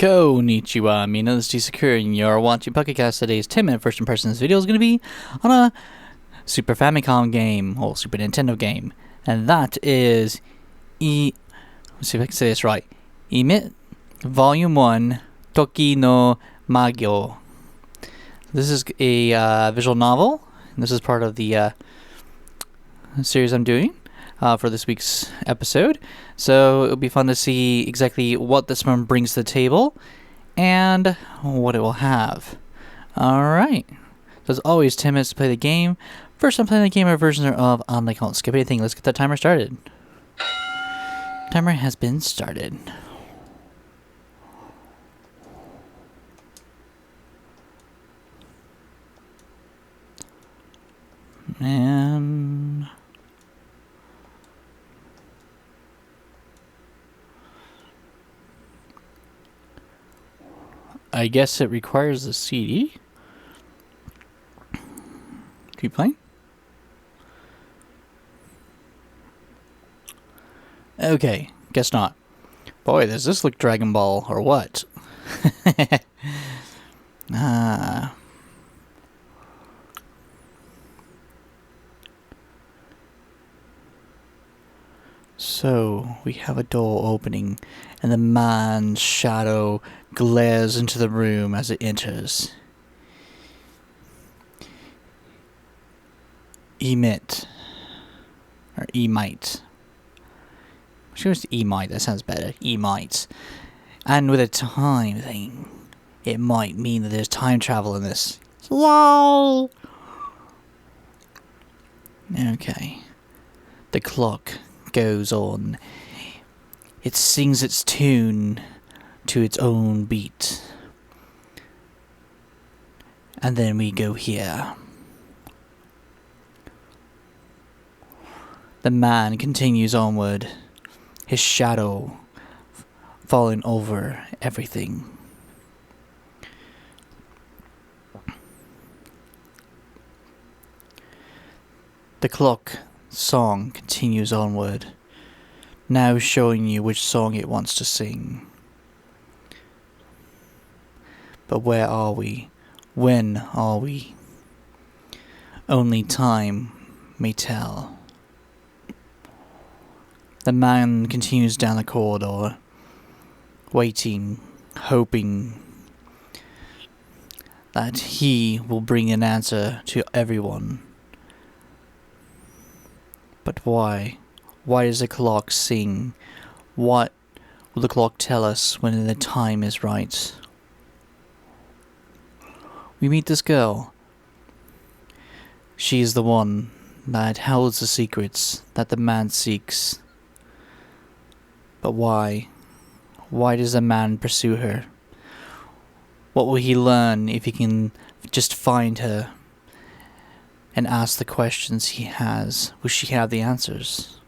Konnichiwa, Mina's Sakura, and you're watching Podcast. Today's 10-minute first impressions video is going to be on a Super Famicom game, or Super Nintendo game, and that is let's see if I can say this right, EMIT Volume 1, Toki no Maigo. This is a visual novel, and this is part of the series I'm doing for this week's episode. So it'll be fun to see exactly what this one brings to the table and what it will have. Alright. So as always, 10 minutes to play the game. First I'm playing the game or version of I won't skip anything. Let's get the timer started. Timer has been started. And I guess it requires a CD. Keep playing. Okay, guess not. Boy, does this look Dragon Ball or what? So, we have a door opening, and the man's shadow glares into the room as it enters. EMIT. Or EMIT. I'm sure it's EMIT, that sounds better. EMIT. And with a time thing, it might mean that there's time travel in this. Yay! Okay. The clock goes on. It sings its tune to its own beat. And then we go here. The man continues onward, his shadow falling over everything. The clock song continues onward, now showing you which song it wants to sing. But where are we? When are we? Only time may tell. The man continues down the corridor, waiting, hoping that he will bring an answer to everyone. But why? Why does the clock sing? What will the clock tell us when the time is right? We meet this girl. She is the one that holds the secrets that the man seeks. But why? Why does the man pursue her? What will he learn if he can just find her and ask the questions he has? Will she have the answers?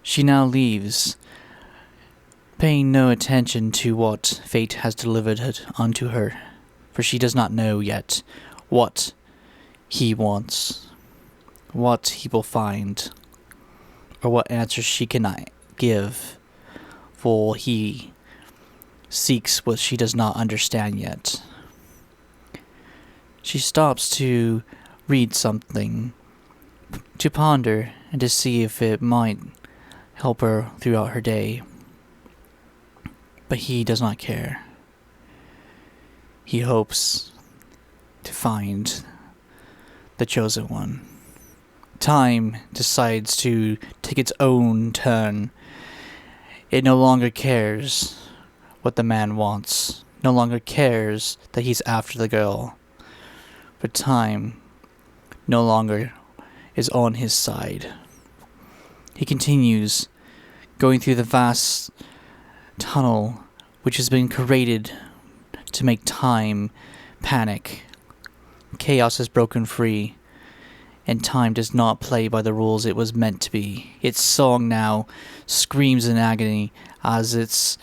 She now leaves, paying no attention to what fate has delivered unto her, for she does not know yet what he wants, what he will find, or what answers she cannot give, for he seeks what she does not understand yet. She stops to read something, to ponder, and to see if it might help her throughout her day. But he does not care. He hopes to find the chosen one. Time decides to take its own turn. It no longer cares what the man wants, no longer cares that he's after the girl. But time no longer is on his side. He continues going through the vast tunnel which has been created to make time panic. Chaos has broken free, and time does not play by the rules it was meant to be. Its song now screams in agony as it's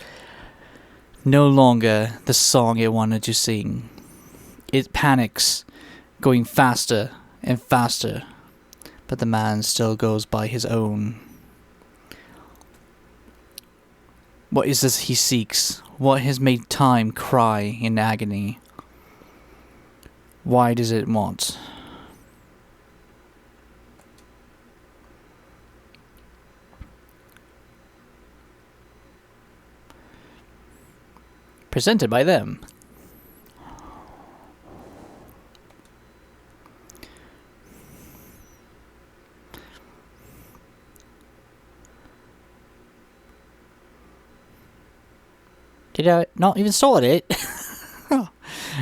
no longer the song it wanted to sing. It panics, going faster and faster, but the man still goes by his own. What is this he seeks? What has made time cry in agony? Why does it want? Presented by them. Did I not even start it?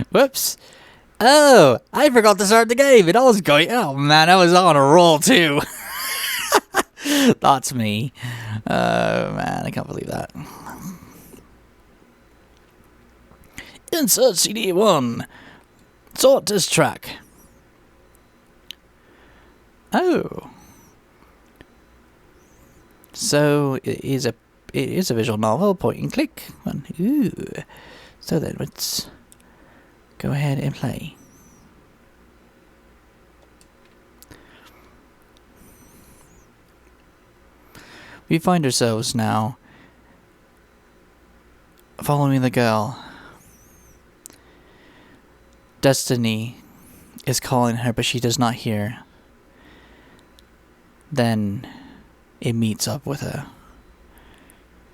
Whoops. Oh, I forgot to start the game and I was going, oh man, I was on a roll too. That's me. Oh man, I can't believe that. Insert CD1. Sort this track. Oh. So it is a visual novel, point and click one. Ooh. So then let's go ahead and play. We find ourselves now following the girl. Destiny is calling her, but she does not hear. Then it meets up with her.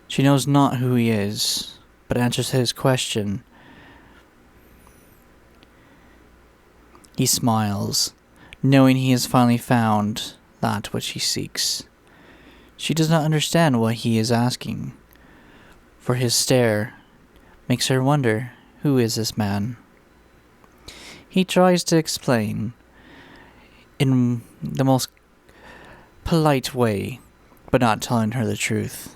She knows not who he is, but answers his question. He smiles, knowing he has finally found that which he seeks. She does not understand what he is asking, for his stare makes her wonder, who is this man? He tries to explain in the most polite way, but not telling her the truth.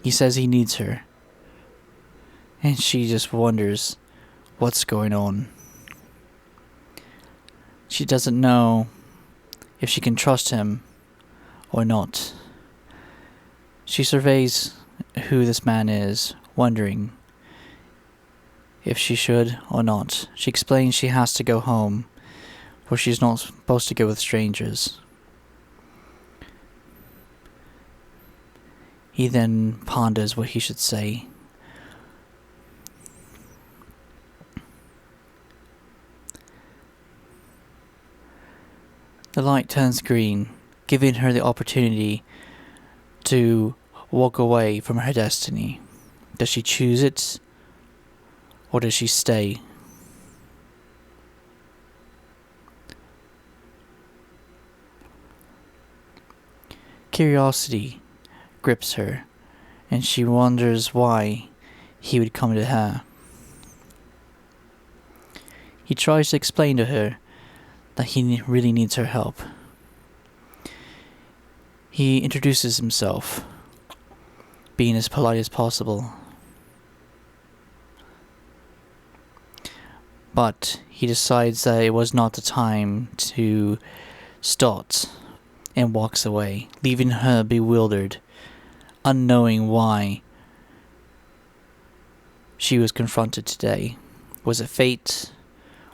He says he needs her, and she just wonders what's going on. She doesn't know if she can trust him or not. She surveys who this man is, wondering if she should or not. She explains she has to go home, for she's not supposed to go with strangers. He then ponders what he should say. The light turns green, giving her the opportunity to walk away from her destiny. Does she choose it, or does she stay? Curiosity grips her, and she wonders why he would come to her. He tries to explain to her that he really needs her help. He introduces himself, being as polite as possible. But he decides that it was not the time to start, and walks away, leaving her bewildered, unknowing why she was confronted today. Was it fate?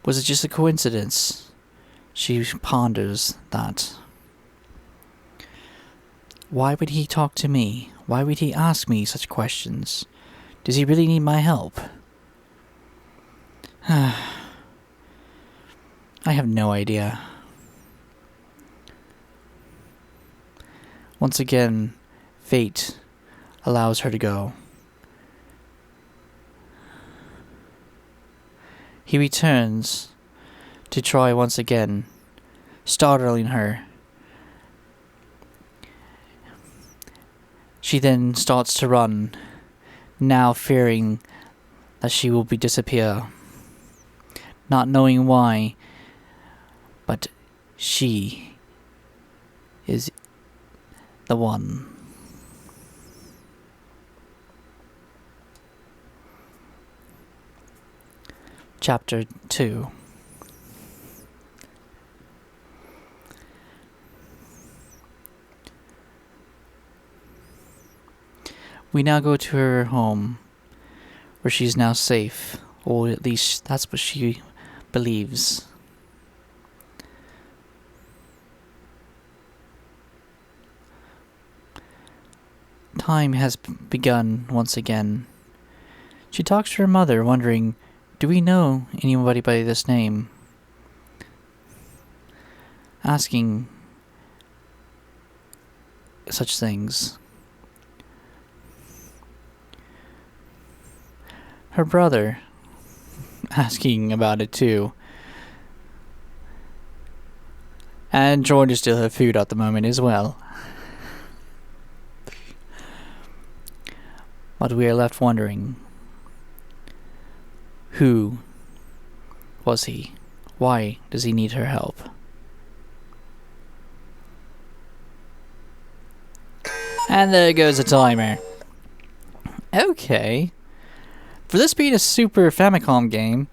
Was it just a coincidence? She ponders that. Why would he talk to me? Why would he ask me such questions? Does he really need my help? I have no idea. Once again, fate allows her to go. He returns to try once again, startling her. She then starts to run, now fearing that she will disappear. Not knowing why, but she is the one. Chapter 2. We now go to her home, where she's now safe, or at least that's what she believes. time has begun once again. She talks to her mother, wondering, do we know anybody by this name? Asking such things. Her brother asking about it too. And trying to steal her food at the moment as well. But we are left wondering, who was he? Why does he need her help? And there goes the timer. Okay. For this being a Super Famicom game,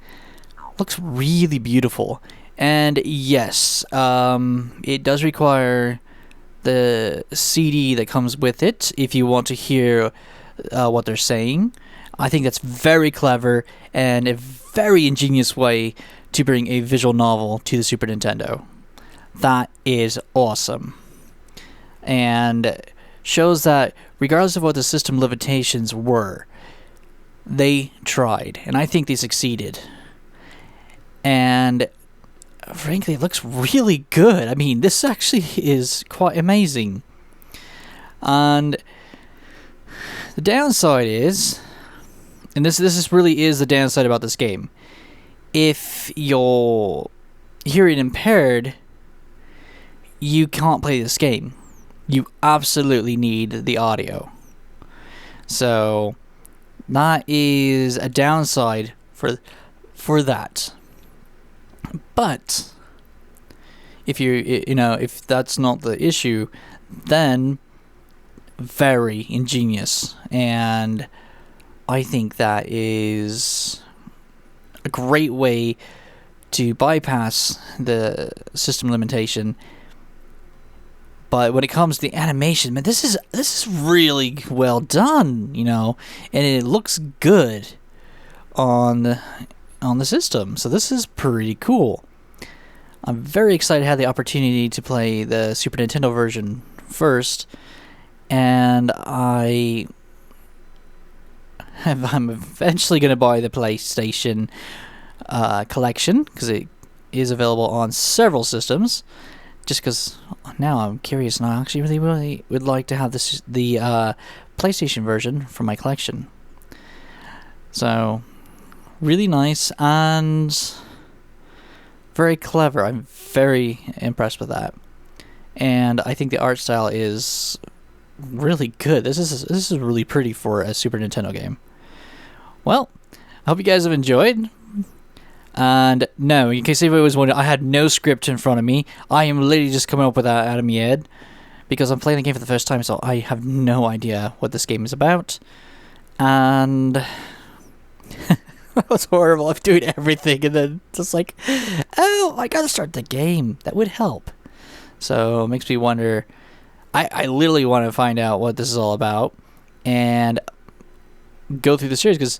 looks really beautiful. And yes, it does require the CD that comes with it if you want to hear what they're saying. I think that's very clever and a very ingenious way to bring a visual novel to the Super Nintendo. That is awesome. And shows that regardless of what the system limitations were, they tried, and I think they succeeded. And frankly, it looks really good. I mean, this actually is quite amazing. And the downside is, and this really is the downside about this game, if you're hearing impaired, you can't play this game. You absolutely need the audio. So that is a downside for that. But if if that's not the issue, then very ingenious, and I think that is a great way to bypass the system limitation. But when it comes to the animation, man, this is really well done, and it looks good on the system. So this is pretty cool. I'm very excited to have the opportunity to play the Super Nintendo version first, and I'm eventually going to buy the PlayStation collection because it is available on several systems. Just because now I'm curious, and I actually really would like to have the PlayStation version for my collection. So, really nice and very clever. I'm very impressed with that, and I think the art style is really good. This is really pretty for a Super Nintendo game. Well, I hope you guys have enjoyed. And no, in case anybody was wondering, I had no script in front of me. I am literally just coming up with that out of my head because I'm playing the game for the first time, so I have no idea what this game is about. And that was horrible. I'm doing everything, and then just like, oh, I gotta start the game. That would help. So it makes me wonder. I literally want to find out what this is all about and go through the series because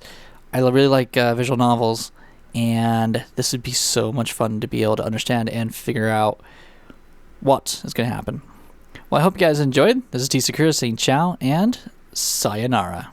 I really like visual novels. And this would be so much fun to be able to understand and figure out what is going to happen. Well, I hope you guys enjoyed. This is T. Sakura saying ciao and sayonara.